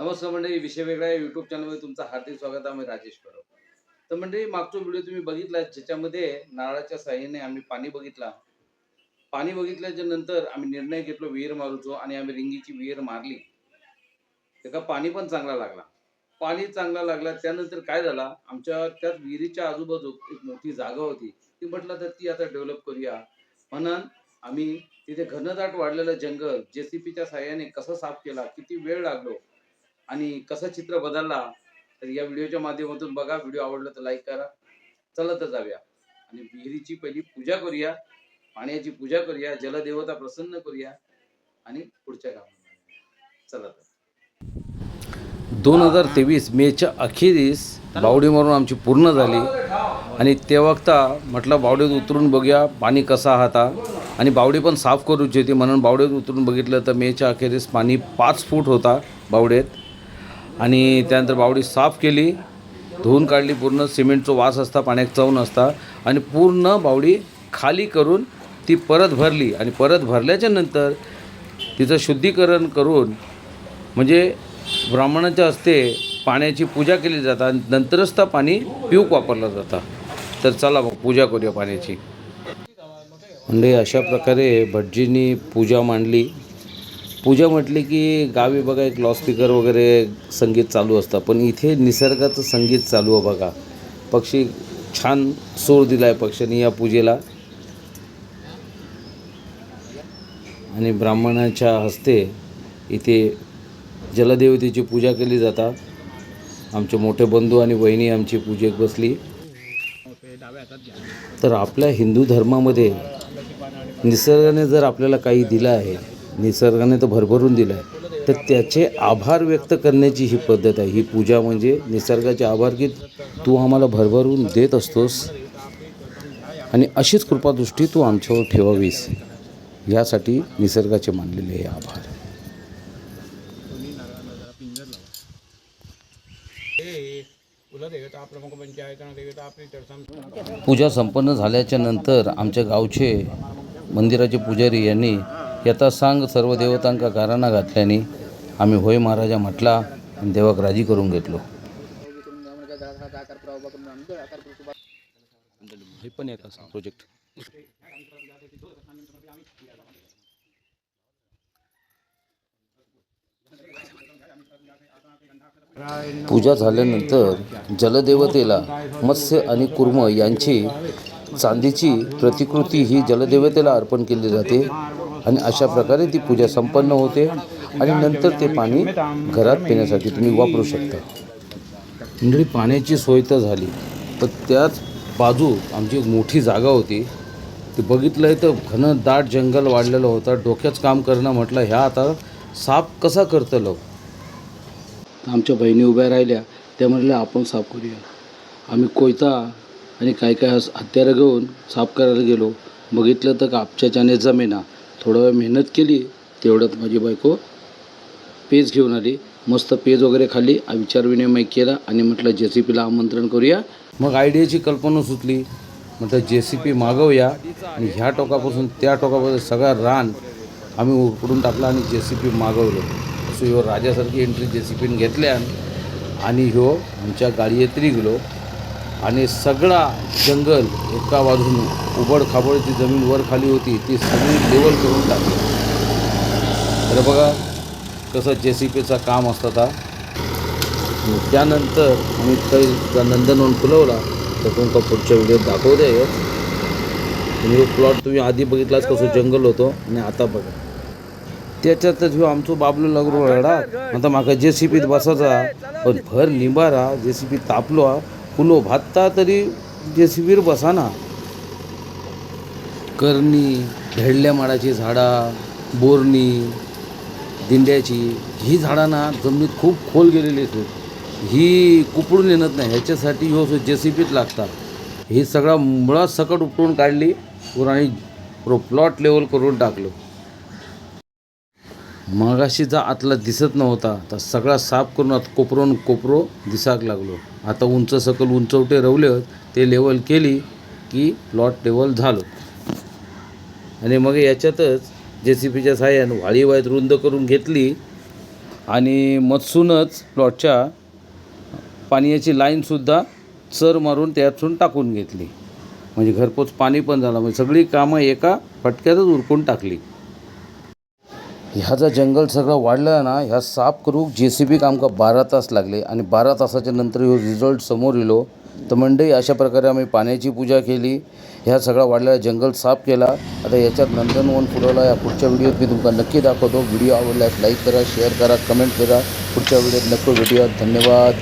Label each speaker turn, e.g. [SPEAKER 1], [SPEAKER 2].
[SPEAKER 1] नमस्कार मंडळी, विषय वेगळा आहे. यूट्यूब चॅनलमध्ये तुमचं हार्दिक स्वागत आहे. मी राजेश परब. तर मंडळी, मागचा व्हिडिओ तुम्ही बघितला ज्याच्यामध्ये नारळाच्या साहाय्याने आम्ही पाणी बघितला. पाणी बघितल्याच्या नंतर आम्ही निर्णय घेतलो विहीर मारूचो आणि आम्ही रिंगीची विहीर मारली. त्याचा पाणी पण चांगला लागला. पाणी चांगला लागला त्यानंतर काय झाला, आमच्या त्याच विहिरीच्या आजूबाजू एक मोठी जागा होती. ती म्हटलं तर ती आता डेव्हलप करूया म्हणून आम्ही तिथे घनदाट वाढलेलं जंगल जेसीपीच्या साहाय्याने कसं साफ केला, किती वेळ लागलो आणि कसं चित्र बदलला, तर या व्हिडिओच्या माध्यमातून बघा. व्हिडिओ आवडला तर लाईक करा. चला तर जाऊया आणि विहिरीची पहिली पूजा करूया, पाण्याची पूजा करूया, जलदेवता प्रसन्न करूया आणि पुढच्या कामाला चला. तर 2023 मेच्या अखेरीस बावडी मारून आमची पूर्ण झाली आणि ते वक्ता म्हटलं बावडीत उतरून बघूया पाणी कसं हाता आणि बावडी पण साफ करूची होती म्हणून बावडीत उतरून बघितलं तर मेच्या अखेरीस पाणी 5 फूट होता बावडेत. आणि त्यानंतर बावडी साफ केली, धुवून काढली, पूर्ण सिमेंटचा वास असता, पाण्यात चव नसता आणि पूर्ण बावडी खाली करून ती परत भरली आणि परत भरल्याच्या नंतर तिचं शुद्धीकरण करून म्हणजे ब्राह्मणाच्या हस्ते पाण्याची पूजा केली जातात आणि नंतरच तर पाणी पिऊक वापरलं जातं. तर चला मग पूजा करूया पाण्याची. म्हणजे अशा प्रकारे भटजींनी पूजा मांडली. पूजा म्हटली की गावी बघा एक लाऊडस्पीकर वगैरे संगीत चालू असतं, पण इथे निसर्गाचं संगीत चालू आहे बघा. पक्षी छान सूर दिला आहे पक्ष्यांनी या पूजेला आणि ब्राह्मणाच्या हस्ते इथे जलदेवतेची पूजा केली जातात. आमचे मोठे बंधू आणि वहिनी आमची पूजेत बसली. तर आपल्या हिंदू धर्मामध्ये निसर्गाने जर आपल्याला काही दिलं आहे, निसर्गाने तर भरभरून दिलं आहे, तर त्याचे आभार व्यक्त करण्याची ही पद्धत आहे. ही पूजा म्हणजे निसर्गाचे आभार की तू आम्हाला भरभरून देत असतोस आणि अशीच कृपादृष्टी तू आमच्यावर ठेवावीस, यासाठी निसर्गाचे मानलेले हे आभार. पूजा संपन्न झाल्याच्या नंतर आमच्या गावचे मंदिराचे पुजारी यांनी यथा सांग सर्व देवतांका गाराणा घातल्याने आम्ही होय महाराजा म्हटला आणि देवाक राजी करून घेतलो. हे पण एक असा प्रोजेक्ट. पूजा झाल्यानंतर जलदेवतेला मत्स्य आणि कुर्म यांची चांदीची प्रतिकृती ही जलदेवतेला अर्पण केली जाते आणि अशा प्रकारे ती पूजा संपन्न होते आणि नंतर ते पाणी घरात पिण्यासाठी तुम्ही वापरू शकता. म्हणजे पाण्याची सोय तर झाली, तर त्याच बाजू आमची एक मोठी जागा होती. ते बघितलं तर घनदाट जंगल वाढलेलं होतं. डोक्याच काम करणं म्हटलं ह्या आता साफ कसा करतलो. आमच्या बहिणी उभ्या राहिल्या, त्या म्हटल्या आपण साफ करूया. आम्ही कोयता आणि काय काय हत्यारं घेऊन साफ करायला गेलो. बघितलं तर कापच्याने जमेना. थोडा वेळ मेहनत केली, तेवढ्यात माझी बायको पेज घेऊन आली. मस्त पेज वगैरे खाल्ली, विचारविनिमय केला आणि म्हटलं JCPला आमंत्रण करूया. मग आयडियाची कल्पना सुचली. म्हटलं JCP मागवूया आणि ह्या टोकापासून त्या टोकापासून सगळा रान आम्ही उकडून टाकला आणि JCP मागवलं. असं ह्यो राजासारखी एंट्री JCPने घेतल्या आणि ह्यो आमच्या गाडीत गेलो आणि सगळा जंगल एका बाजून उबड खाबडची जमीन वर खाली होती ती सगळी लेवल करून टाकली. तर बघा कसं JCPचा काम असतं. त्यानंतर आम्ही काही नंदनवन फुलवला, तर तुमचा पुढच्या व्हिडिओत दाखवू द्या. तुम्ही प्लॉट तुम्ही आधी बघितलाच कसं जंगल होतं आणि आता बघा. त्याच्यातच ह्यो आमचो बाबलो लागलो रडा. आता माका JCPत बसायचा, पण भर निंबारा JCP तापलो फुलो भातता तरी JCPवर बसाना. करणी, भेडल्या माडाची झाडा, बोरणी, दिंड्याची ही झाडं ना जमिनीत खूप खोल गेलेली आहेत. ही कुपडून येत नाही, ह्याच्यासाठी ह्यो JCPत लागतात. ही सगळा मुळात सकट उपटून काढली आणि प्लॉट लेवल करून टाकलो. मगाशी जा आतला दिसत नव्हता, तर सगळा साफ करून आता कोपरो दिसाक लागलो. आता उंच सकल उंचवटे रवले, ते लेवल केली की प्लॉट लेवल झालं. आणि मग याच्यातच JCPच्या साहाय्यानं वाळी वाईत रुंद करून घेतली आणि मधसूनच प्लॉटच्या पाण्याची लाईनसुद्धा चर मारून त्यातून टाकून घेतली. म्हणजे घरपोच पाणी पण झालं. म्हणजे सगळी कामं एका फटक्यातच उरकून टाकली. ह्या जर जंगल सगळं वाढलं ना, ह्या साफ करूक JCBक आमकां 12 तास लागले. आणि 12 तासाच्या नंतर ह्यो रिझल्ट समोर येलो. तर मंडळी अशा प्रकारे आम्ही पाण्याची पूजा केली, ह्या सगळा वाढलेला जंगल साफ केला. आता याच्यात नंदनवन फुलवला. या पुढच्या व्हिडिओत मी तुमका नक्की दाखवतो. व्हिडिओ आवडल्यास लाईक करा, शेअर करा, कमेंट करा. पुढच्या व्हिडिओत नक्की भेटूया. धन्यवाद.